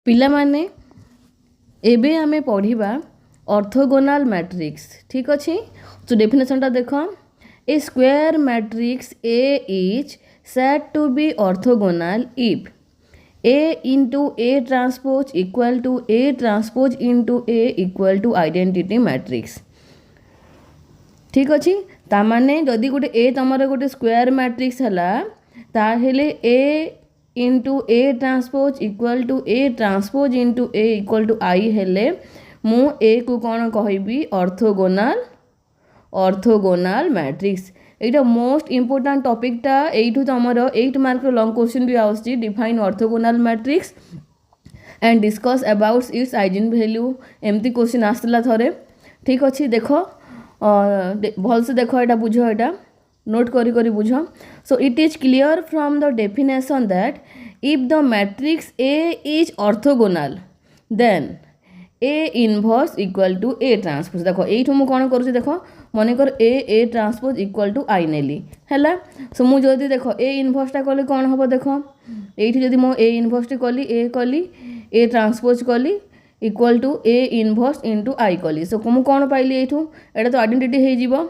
पिलामाने एबे आमे पढ़िबा orthogonal matrix. ठीक अच्छे। तो डेफिनेशन टा देख, A square matrix A is said to be orthogonal if A into A transpose equal to A transpose into A equal to identity matrix. ठीक अच्छे। तामाने जदि गोटे ए तुम गोटे स्क्वायर मैट्रिक्स है ताहेले A into A transpose equal to A transpose into A equal to I हेले मु ए को कौन कहबी ऑर्थोगोनल ऑर्थोगोनल मैट्रिक्स। एटा मोस्ट इंपोर्टेंट टॉपिकटा एठू तुमर 8 मार्क लॉन्ग क्वेश्चन भी आउची define orthogonal matrix and discuss about its eigen value एमती क्वेश्चन आसला थरे। ठीक अच्छे। देख भल से देख एटा बुझ एटा नोट करी करी बुझ। So it is clear from the definition that if the matrix A is orthogonal then A inverse equal to A transpose. देख यू मुझे कौन करुँच देख मनकर A transpose equal to I नेली है। सो मुझे देख ए इनवर्सटा कले कौन हम देख ये जब मो ए इनवर्स कली ए ट्रांसपोज कली equal to A inverse into I कली। सो मुझे कौन पाइली ये तो आइडेंटिटी हो।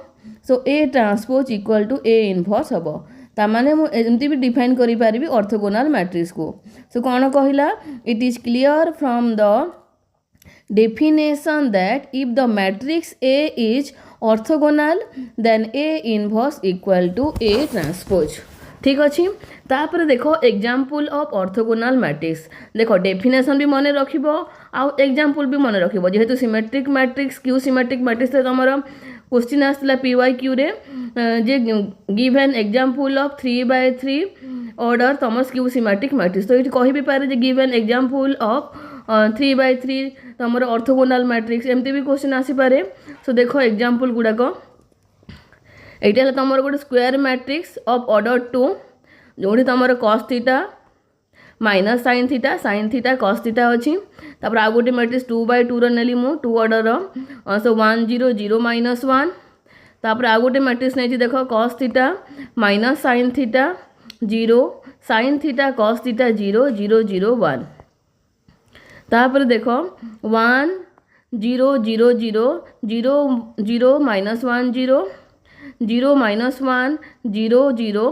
So A transpose equal to A inverse हम ताने मुझे भी डिफाइन करी पारिबी ऑर्थोगोनल मैट्रिक्स को। सो कौन कहला it is clear from the definition that if the matrix A is orthogonal then A inverse equal to A transpose। ठीक अच्छे। तापर देखो एग्जाम्पल ऑफ ऑर्थोगोनल मैट्रिक्स। देखो डेफिनेशन भी मन रखिब आउ एग्जाम्पल भी मन रखिब जेहेतु symmetric matrix skew symmetric matrix तुम क्वेश्चन आसला PYQ रे जे give an example of 3/3 order तुम क्यू सिमेट्रिक मैट्रिक्स। तो ये कहि भी पारे जे गिव एन एग्जाम्पल ऑफ 3/3 तुम ऑर्थोगोनल मैट्रिक्स एमती भी क्वेश्चन आसीपे। सो देख एग्जाम्पल गुड़ाक ये तुम गोटे स्क्वायर मैट्रिक्स ऑफ ऑर्डर 2 जो तुम cos theta minus sine theta cos theta अच्छी। तापर आ गोटे मैट्रिक्स 2/2 नेली मु 2 ऑर्डर। सो 1 0 0 -1। तापर आ गोटे मैट्रिक्स नहीं देख cos theta minus sine theta 0 sine theta cos theta 0 0 0 1। तापर देख 1 0 0 0 0 0 -1 0 0 -1 0 0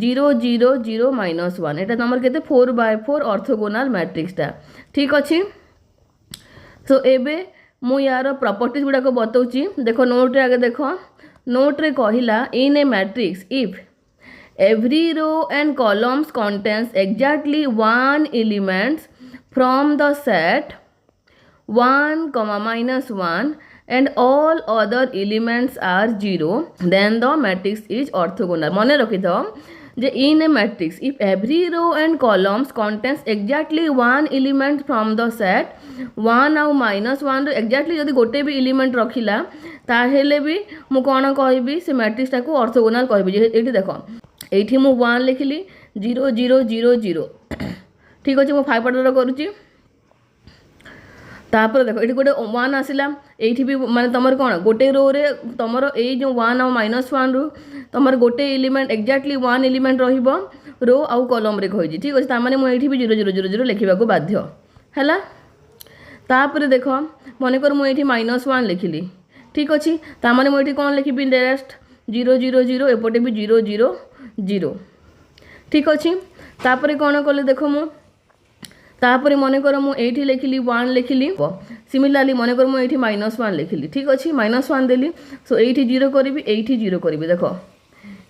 0 0 0 -1 एटा तुम के 4/4 ऑर्थोगोनल मैट्रिक्सटा। ठीक अच्छे। सो एबे मु यार प्रॉपर्टीज गुड़ाक बताऊँगी। देख नोट रे आगे देख नोट रे कहला in a matrix if every row and columns contains exactly 1 elements from the set 1, -1 and all other elements are 0 then the matrix is orthogonal। मन रखी था जे in a matrix if every row and columns contains exactly 1 element from the set 1 आउ -1 exactly जदि गोटे भी element रखिला ताहेले भी मु कौन कहबी से मैट्रिक्सटा को ऑर्थोगोनल कहबी। ये देख ये मु 1 लिखिली 0 0 0 0। ठीक अच्छे। मुझे 5 ऑर्डर करुँची। तापर देख ये गोटे 1 आसला ये भी माने तुम कौन गोटे रो रे तुम ये जो 1 आउ -1 रु तुम गोटे एलिमेंट एक्जाक्टली 1 एलिमेंट रो आउ कॉलम रे कही। ठीक अच्छे। ताने मुझे भी 0 0 0 0 लिखा बाध्य है। तापर देख मनकर मुझे -1 लिखिली। ठीक अच्छे। ताने मुझे कौन लिखी डायरेक्ट 0 0 0 एपटे भी 0 0 0। ठीक अच्छे। तापर कौन कले देख मु तापर मनकर मुझे लिखिली 1 लिखिली सिमिलारली मनकर मुझे -1 लिखिली। ठीक अच्छे। -1 देली। सो ये 0 करी ये 0 करी देख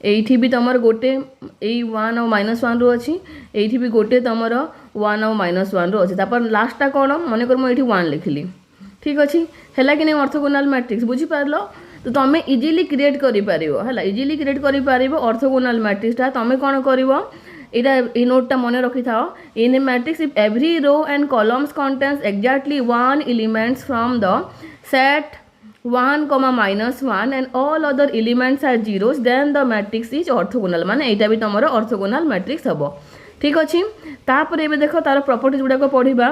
ये भी तुम गोटे यही 1 आउ -1 रु अच्छी ये भी गोटे तुम 1 आउ -1 रु अच्छी। तापर लास्टा कौन मनकर मुझे 1 लिखिली। ठीक अच्छे। है कि नहीं ऑर्थोगोनल मैट्रिक्स बुझीपार। तो तुम इजिली क्रिएट कर इजिली क्रिएट कर ऑर्थोगोनल मैट्रिक्सटा तुम कौन कर ये नोटा मन रखी था in a matrix if every row and columns contains exactly 1 elements from the set 1, -1 and all other elements are zeros then the matrix is orthogonal. माने एटा भी तुम ऑर्थोगोनल मैट्रिक्स हम। ठीक अच्छे। तापर एबे देख तार प्रॉपर्टीज गुड़ाक पढ़ा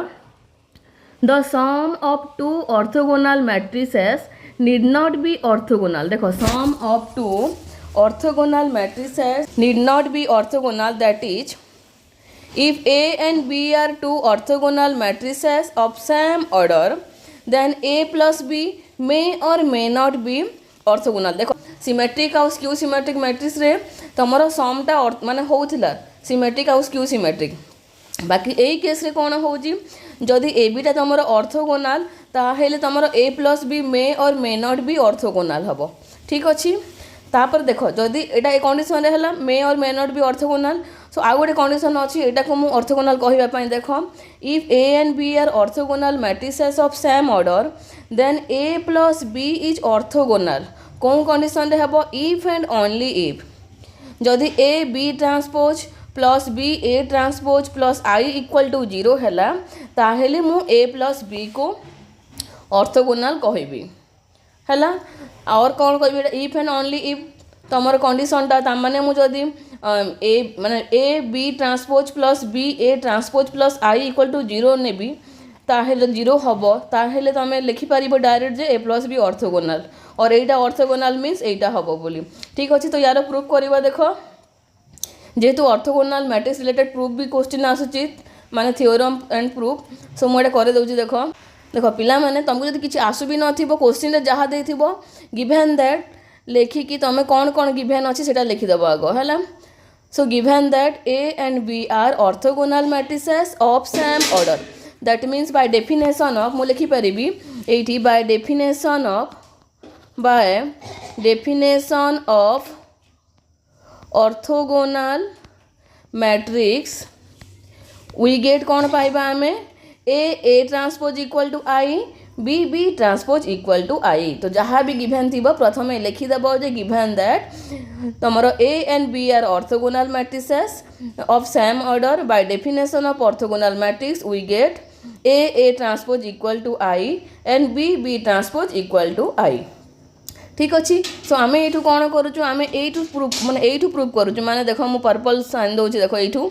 the sum of 2 orthogonal matrices need not be orthogonal. देख sum of 2 orthogonal matrices need not be orthogonal, that is If A and B are two orthogonal matrices of same order, then A plus B may or may not be orthogonal. देखो symmetric आउ skew symmetric matrix रे तमरो समटा माने होउथिला symmetric आउ skew symmetric बाकी एई case रे कोन होउजी जदि ए beta तुम orthogonal ताहेले तुम ए प्लस बी मे और मे नॉट बी ऑर्थोगोनाल हम ठीक अच्छे तापर देख जदि एटा ए कंडीशन है मे और मे नॉट बी ऑर्थोगोनाल सो आउ गोटे कंडीशन अच्छी एटा को मुझे ऑर्थोगोनाल कहवाई देख if A and B are orthogonal matrices of same order then A plus B is orthogonal कौन कंडीशन हम इफ एंड ओनली इफ जदि A B transpose plus B A transpose plus I equal to 0 है ताहेले मु A plus B को orthogonal कहबी है और कौन कह इफ एंड ओनली इफ तुम कंडीशनटा ताने मुझे ए माने A B transpose plus B A transpose plus I equal to 0 नेबी ताहेले 0 हम ताहेले तुम लिखिपर डायरेक्ट जे ए प्लस बी ऑर्थोगोनाल और एटा ऑर्थोगोनाल मीन्स एटा हम बोली ठीक अच्छे तो यार प्रूफ करवा देख जेहेतु ऑर्थोगोनाल मैट्रिक्स रिलेटेड प्रूफ भी क्वेश्चन आसूची माने थ्योरम एंड प्रूफ सो मुझे कर दूसरी देख देख पिला माने तुमको जब किसी आसु भी न क्वेश्चन जहाँ देथिबो गिवन दैट लेखिकी तुम कौन कौन गिवन अच्छी से लिखिदेव आग है so given that A and B are orthogonal matrices of same order that means by definition of मुझे लिखिपारि ये by definition of orthogonal matrix we get कौन पाइबा आमे A transpose equal to I B transpose equal to I तो जहाँ भी given थी प्रथम लिखिदेव जे गिवन दैट तुमर A and B are orthogonal matrices of same order by definition of orthogonal matrix we get A transpose equal to I and B transpose equal to I ठीक अच्छे so आम ये कौन करूँ आम यू प्रूफ माने यू प्रूफ करूँ माने देख मु पर्पल साइन दूसरी देख यू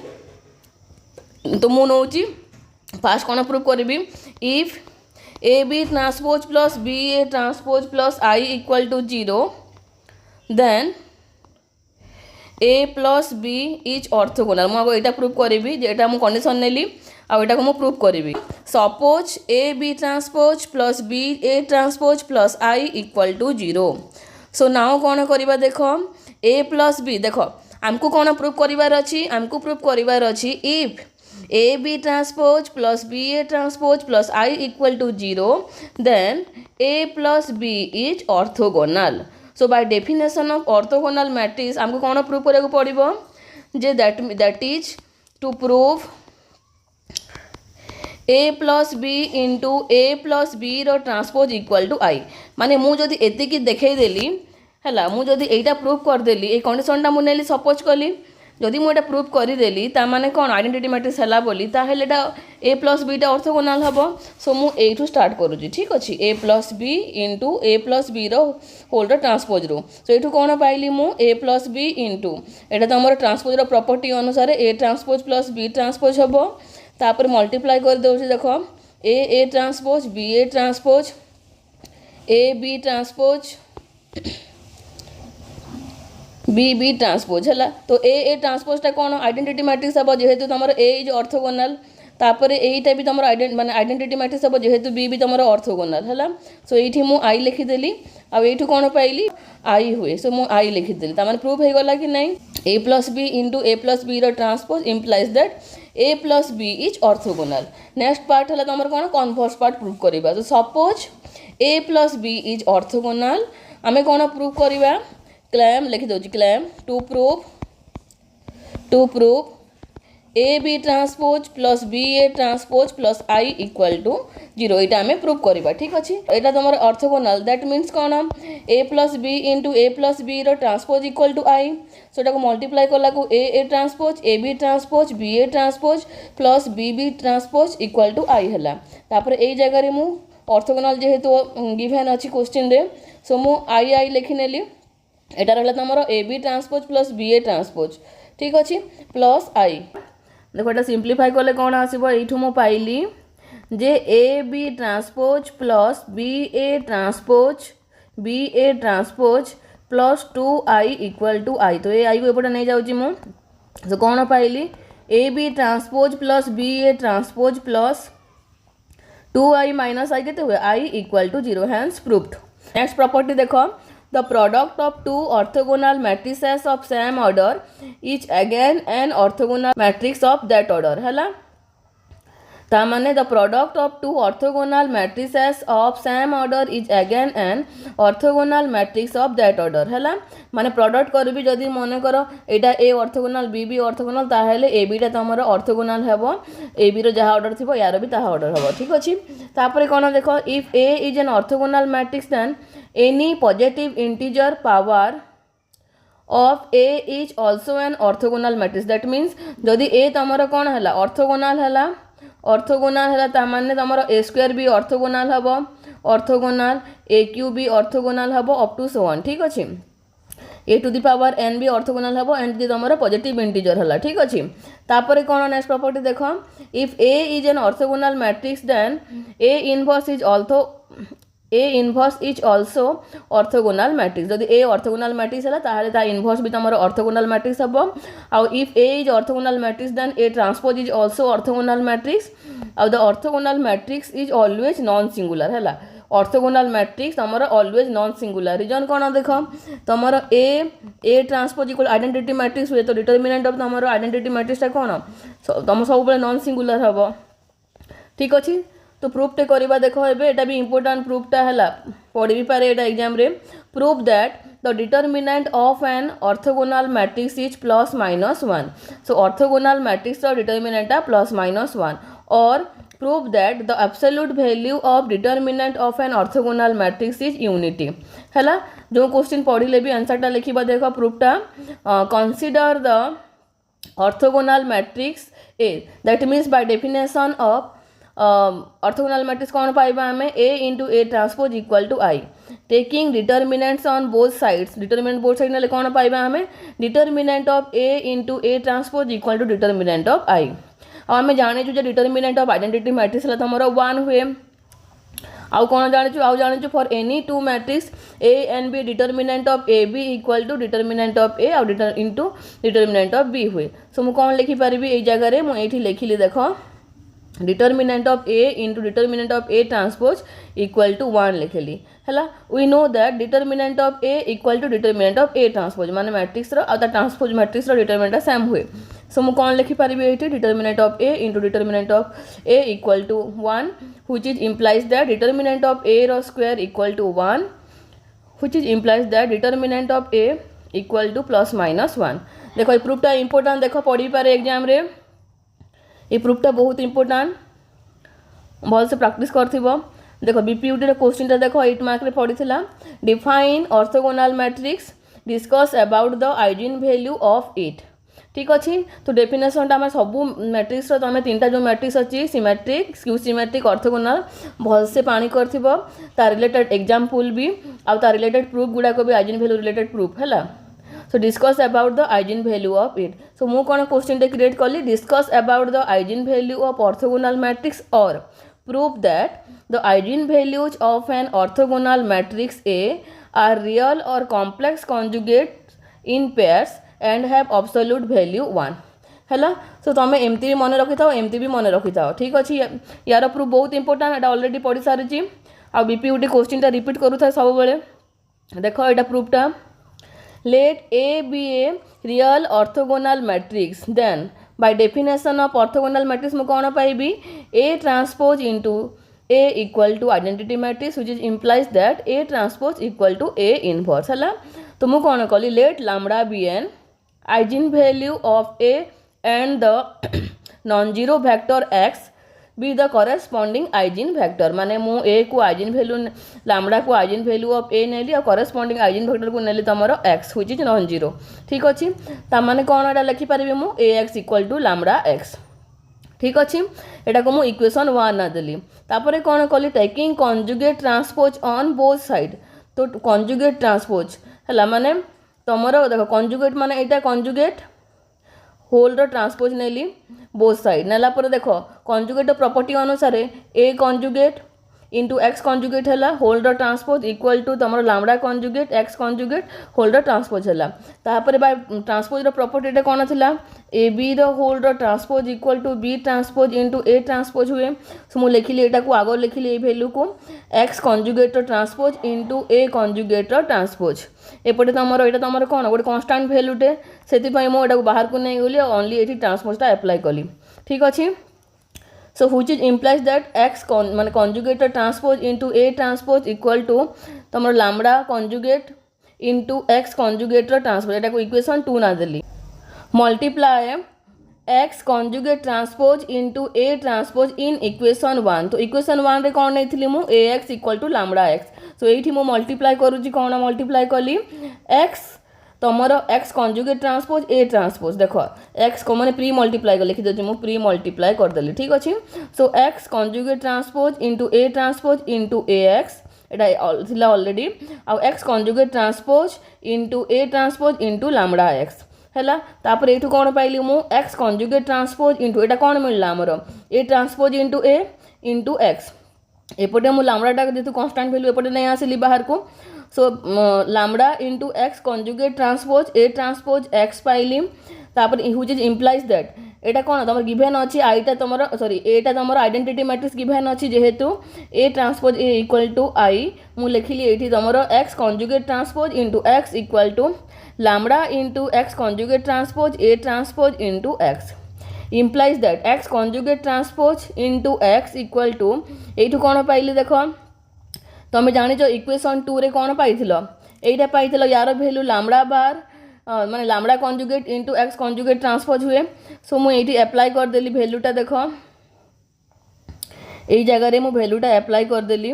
तो मु नौ फास्ट कौन प्रूफ करी if A B transpose plus B A transpose plus I equal to 0 then A plus B is orthogonal मुझे यहाँ प्रूफ करी जेटा मुझे कंडीशन नेली आटा को प्रूफ करी suppose A B transpose plus B A transpose plus I equal to 0 so now कौन करवा देख ए प्लस बी देख आमको कौन प्रूफ करार अच्छी आमको प्रूफ करार अच्छी if A B transpose plus B A transpose plus I equal to 0 then A plus B is orthogonal so by definition of orthogonal matrix आमको कौन प्रूफ करा पड़ो जे that is to prove A plus B into A plus B row transpose equal to I माने मुझे एतिकी देखईदेली है मुझे यहाँ प्रूफ करदेली ये कंडीशनटा मुझे सपोज कली जदि मुझे प्रूफ करदेली ताने कौन आइडेंटिटी मैट्रिक्स है बोली ताहेले ए प्लस बीटा ऑर्थोगोनाल हम सो मुझे स्टार्ट करुँची ठीक अच्छे ए plus B into A plus B role transpose रो सो ये कौन पाइली मु ए प्लस बी इंटू यहाँ तुम ट्रांसपोज रो प्रॉपर्टी अनुसार A transpose plus B transpose हम तापर मल्टीप्लाई कर दे देख A transpose A B transpose B transpose है तो ए ट्रांसपोजटा कौन आइडेंटिटी मैट्रिक्स हम जेहेतु तुम ए इज ऑर्थोगोनाल तापर यहीटा भी तुम माने आइडेंटिटी मैट्रिक्स हम जेहेतु बी तुम ऑर्थोगोनाल है सो ये मुझे आई लिखिदेली आठ कौन पाइली आई हुए सो मुझे आई लिखिदेली तार प्रूफ हो गला कि नहीं A plus B into A plus B transpose implies that A plus B is orthogonal next part है तुम कौन कन्वर्स पार्ट प्रूफ करवा तो suppose A plus B is orthogonal आम कौन प्रूफ करवा क्लेम लिखिदे claim to prove A B transpose plus B A transpose plus I equal to 0 यहाँ आम प्रूफ करवा ठीक अच्छे यहाँ तुम ऑर्थोगोनाल दैट मीन्स कौन A plus B into A plus B transpose equal to I सोटा को मल्टीप्लाई कला को A transpose A B transpose B A transpose plus B transpose equal to I है तापर यही जगह मु ऑर्थोगोनाल जेहेतु गिवन अच्छी क्वेश्चन रे सो मु आई लिखिनेली एटा रहा तुम A B transpose plus B A transpose ठीक अच्छे प्लस आई देखो ये सिंप्लीफाई कले कौन आसो यू मु पाइली जे A B transpose plus B A transpose plus 2 I equal to I तो ये आई को एपटे नहीं जाऊँगी मु तो कौन पाइली A B transpose plus B A transpose plus 2i minus I के हुए I equal to 0 hence proved. Next property देखो the product of two orthogonal matrices of same order is again an orthogonal matrix of that order है तामाने the product of two orthogonal matrices of same order is again an orthogonal matrix of that order है माने product करबी जदि मन कर एटा ए orthogonal B orthogonal ताहेले ए beta तमरो orthogonal हेबो A B रो जहा ऑर्डर थिबो यार भी ताहा ऑर्डर हेबो ठीक अछि। तापर कोन देखो if A is an orthogonal matrix then any positive integer power of A is also an orthogonal matrix that means जदि ए तमरो कोन हला ऑर्थोगोनल है तामाने तमरो ए स्क्वायर भी ऑर्थोगोनल हबो ऑर्थोगोनल ए क्यू भी ऑर्थोगोनल हबो अप टू सो ऑन ठीक अछि। A to the power n भी ऑर्थोगोनल हबो एंड दी तमरो पॉजिटिव इंटीजर हला ठीक अछि। तापर कोन नेक्स्ट प्रॉपर्टी देखो if A is an orthogonal matrix then A inverse is also orthogonal matrix जदि ए ऑर्थोगोनल मैट्रिक्स है ताहले ता इनवर्स भी तमरो ऑर्थोगोनल मैट्रिक्स हबो आउ if A is orthogonal matrix then A transpose is also orthogonal matrix आउ the orthogonal matrix is always non singular है orthogonal matrix तमरो ऑलवेज नॉन सिंगुलर रीजन कौन देख तमरो A transpose equal identity matrix हुए तो डिटरमिनेंट ऑफ तमरो identity matrix कौन तुम सब नॉन सिंगुलर हम ठीक अच्छे। तो प्रूफ टे करवा देख एटा भी इंपोर्टेंट प्रूफटा है पढ़ी भी पारे एटा एग्जाम रे proof that the determinant of an orthogonal matrix is plus minus 1 so orthogonal matrix determinant plus minus 1 और proof that the absolute value of determinant of an orthogonal matrix is unity है जो question पढ़ले भी आंसरटा लिखा देख प्रूफटा consider the orthogonal matrix A that means by definition of orthogonal matrix कौन पाइबा आमे A into A transpose equal to I taking determinants on both sides determinant both side ने कौन पाइबा आमे determinant of A into A transpose equal to determinant of I आम जाने जो डिटरमिनेंट ऑफ आइडेंटिटी मैट्रिक्स है तुम 1 हुए आउ कौन जाने for any two matrix A and B determinant of A B equal to determinant of A आउ इंटू डिटरमिनेंट ऑफ बी हुए सो मुझे कौन लिखिपारि ये जगह मुझे लिखिली देख determinant of A into determinant of A transpose equal to 1 लिखली है we know that determinant of A equal to determinant of A transpose माने मैट्रिक्स रो आउ ट्रांसपोज मैट्रिक्स रो डिटरमिनेंट सेम हुए सो मुझे कौन लिखिपारि ये determinant of A into determinant of A equal to 1 which is implies that determinant of A रो square equal to 1 which is implies that determinant of A equal two plus minus 1 देखो ये प्रूफटा important देख पढ़ी पारे exam रे ये प्रूफटा बहुत important भल से प्रैक्टिस कर देखो बीपीयूटी क्वेश्चन देख 8 मार्क रे पड़ी थिला define orthogonal matrix discuss about the eigen value of it ठीक अच्छे। तो डेफिनेशनटा आम सब मैट्रिक्स तुम 3टा जो मैट्रिक्स अच्छी सिमेट्रिक स्क्यू सिमेट्रिक ऑर्थोगोनल भल से पानी कर रिलेटेड एग्जाम्पल भी आ रिलेटेड प्रूफ गुड़ाक भी आइजेन वैल्यू रिलेटेड प्रूफ है so discuss about the eigen value of it so मु कौन क्वेश्चन क्रिएट कली discuss about the eigen value of orthogonal matrix और proof that the eigen values of an orthogonal matrix are real और complex conjugate in pairs and have absolute value 1 है सो तुम एमती भी मन रखी था एमती भी मन रखी था ठीक अच्छे। यार प्रूफ बहुत इंपोर्टेंट एटा ऑलरेडी पढ़ी सारी आ बीपीयूटी क्वेश्चन रिपीट करूँ सब बेले देख यहाँ प्रूफटा let A be a real orthogonal matrix then by definition of orthogonal matrix मैं कौन पाइबी A transpose into A equal to identity matrix which is implies that A transpose equal to A inverse है तो मैं कौन कली let lambda be an eigen value of A and the non-zero vector x be the corresponding eigen vector माने मु A को eigen value lambda को eigen value of ए नेली और कॉरेस्पॉन्डिंग आइजेन वेक्टर को नेली तमरो x which is non zero ठीक अछि ता माने कोन एटा लिखि परिबे मु ax equal to lambda x ठीक अछि एटा को मु इक्वेशन 1 ना देली तापरे कोन कली taking conjugate transpose on both side तो कॉन्जुगेट ट्रांसपोज हला माने तमरो देखो कॉन्जुगेट माने एटा कॉन्जुगेट होल रो ट्रांसपोज नेली बोथ साइड नेला पर देखो कॉन्जुगेट प्रॉपर्टी अनुसार A conjugate into x conjugate है whole the transpose equal to तुम lambda conjugate x conjugate whole the transpose है तापर बाय ट्रांसपोज प्रोपर्टी कौन था A B the whole the transpose equal to B transpose into A transpose हुए so मुझे लिखिली यहाँ को आग लिखिली ये भैल्यू को एक्स कंजुगेट ट्रांसपोज इंटू ए कंजुगेट ट्रांसपोज एपटे तुम यहाँ तुम कौन गोटे कन्स्टाट भैल्यूटे से मुझे बाहर को नहीं गली ओनली ये ट्रांसपोजटा एप्लाई कली ठीक अच्छे so which is implies that x माने conjugate transpose into a transpose equal to तमर lambda conjugate into x conjugate transpose एटा को इक्वेशन 2 ना देली multiply x conjugate transpose into a transpose in equation 1 तो equation 1 रे कोन नेथिली मु ax equal to lambda x so एठी मु multiply करूची कोन multiply कली x तुमर x conjugate transpose A transpose देख एक्स को मैंने प्री मल्टीप्लाई कर लिखी दूसरी मुझे प्री मल्टीप्लाई करदेली ठीक अच्छे so x conjugate transpose into A transpose into A x एटा ऑलरेडी आउ x conjugate transpose into A transpose into lambda x है तापर ये कौन पाइली मु एक्स कंजुगेट ट्रांसपोज इंटू एटा कौन मिलला आमर A transpose into A into x एपटे मु लैम्डाटा जेहतु कन्स्टाट भैल्यू एपटे नहीं आसिली बाहर को so lambda into x conjugate transpose A transpose x पाइली तापर व्हिच इज इम्प्लाइज दैट एटा कौन तुम गिभेन अच्छी आईटा तुम सॉरी एटा तुम आइडेंटिटी मैट्रिक्स गिभेन अच्छी जेहेतु A transpose A equal to I मु लिखिली ये तुम x conjugate transpose into x equal to lambda into x conjugate transpose A transpose into x implies that x conjugate transpose into x equal to ये कौन पाइली देख तुम जानिच equation 2 रे कौन पाइथिलो एटा पाइथिलो यार भैल्यू लैम्डा बार माने lambda conjugate into x conjugate transpose हुए so मुझे एप्लाई करदेली भैल्यूटा देख यही जगार मु भैल्यूटा एप्लाई करदेली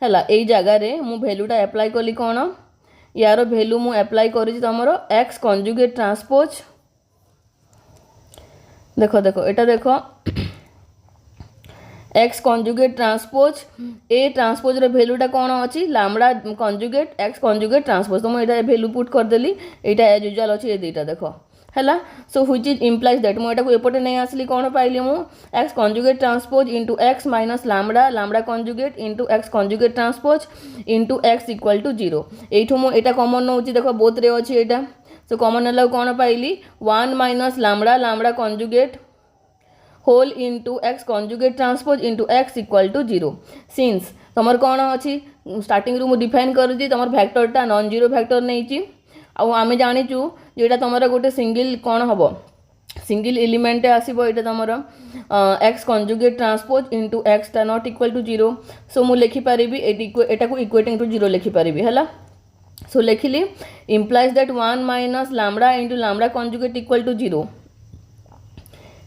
है यही जगार मु भैल्यूटा एप्लाई कली कौन यार भैल्यू मु एप्लाई करी तुमर एक्स कंजुगेट ट्रांसपोज देख देख एटा देख x conjugate transpose A transpose रे भैल्यूटा कौन अच्छी lambda conjugate x conjugate transpose तो मुझे भैल्यू पुट करदेली यहाँ एज यूजुआल अच्छी ये दुईटा देख है so which is implies that मुझे एपटे नहीं आसली कौन पाइली मु x conjugate transpose into x minus lambda lambda conjugate into x conjugate transpose into x equal to 0 यू मुझे कमन नौ देख बोथ रे अच्छी यहाँ सो कमन है कौन पाइली 1 minus lambda lambda conjugate whole into x conjugate transpose into x equal to 0 since तुम कौन अच्छी स्टार्टिंग रू डिफाइन करुँची तुम भैक्टरटा नॉन जीरो भैक्टर नहीं आम जाचु जेटा तुम गोटे सिंगल कौन हम सिंगल एलिमेंट आसो ये तुम एक्स कंजुगेट ट्रांसपोज इंटू एक्सटा नॉट इक्वल टू 0 सो मुझे लिखिपारि एटा को इक्वेटिंग टू 0 लिखिपारि है सो लिखिली implies that 1 minus lambda into lambda conjugate equal to 0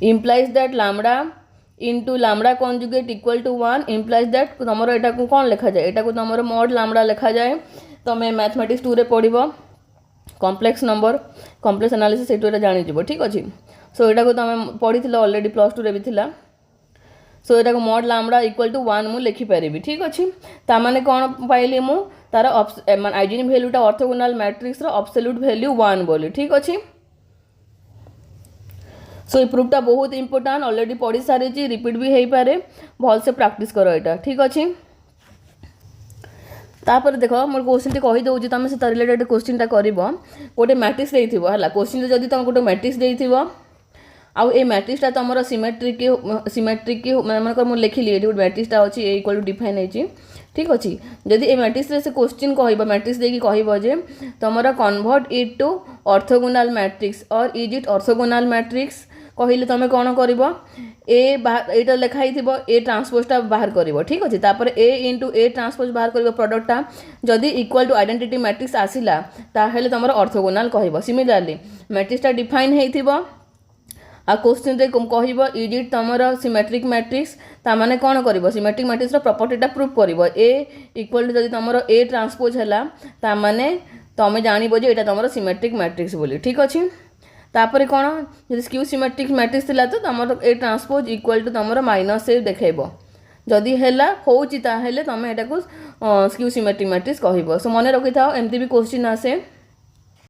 implies that lambda into lambda conjugate equal to 1 implies that तुमर एटा को कौन लिखा जाए एटा को तुमर मॉड लैम्डा लिखा जाए तुम मैथमेटिक्स 2 रे पढ़िबो कॉम्प्लेक्स नंबर कॉम्प्लेक्स एनालिसिस एटा जानि जिवो ठीक अछि सो एटा को तुम पढ़िथिलो ऑलरेडी +2 रे भी थिला सो एटा को मॉड लैम्डा इक्वल टू 1 मु लिखि परिबी ठीक अछि ता माने कौन पाइली मु तार आइजेन वैल्यूटा ऑर्थोगोनल मैट्रिक्स रो एब्सोल्यूट वैल्यू 1 बोली ठीक अछि सो ये प्रूफटा बहुत इंपोर्टाट ऑलरेडी पढ़ी सारी रिपीट भी हो पारे भल से प्रैक्टिस करो यहाँ ठीक अच्छे तापर देख मोर क्वेश्चन टी कहीदे तुम से रिलेटेड क्वेश्चन टा कर गोटे मैट्रिक्स है क्वेश्चन जब तुम गोटे मैट्रिक्स देव आउ ए मैट्रिक्सटा तुम सिमेट्रिक मानक मुझे लिखिली ये गोटे मैट्रिक्सटा अच्छी ए इक्वल टू डिफाइन होती ठीक अच्छे जदि ए मैट्रिक्स से क्वेश्चन कह मैट्रिक्स देकी कह जे तुम convert it to orthogonal matrix और इज इट ऑर्थोगोनल मैट्रिक्स कहले तुम कौन कर एटा लिखाई ए ट्रांसपोजटा बाहर कर ठीक अच्छे तापर ए इंटू ए ट्रांसपोज बाहर कर प्रोडक्टटा जदि इक्वल टू आइडेंटिटी मैट्रिक्स आसला ताहेले तुम ऑर्थोगोनल कह सिमिलरली मैट्रिक्सटा डिफाइन होइथिबो आ क्वेश्चन रे कह इज इट तुम सिमेट्रिक मैट्रिक्स ताने कौन कर सिमेट्रिक मैट्रिक्स प्रॉपर्टीटा प्रूफ कर ए इक्वल टू जदि तुम ए ट्रांसपोज है ताने तुम जानबो जे एटा तुम सिमेट्रिक मैट्रिक्स बोली ठीक अच्छे तापर कौन जब स्क्यू सिमेट्रिक मैट्रिक्स थिला तो तुम ए ट्रांसपोज इक्वल टू तुम माइनस ए देखेब जदि है होची ताहेले तुम एटा को स्क्यू सिमेट्रिक मैट्रिक्स कहब सो मन रखि था एमती भी क्वेश्चन आसे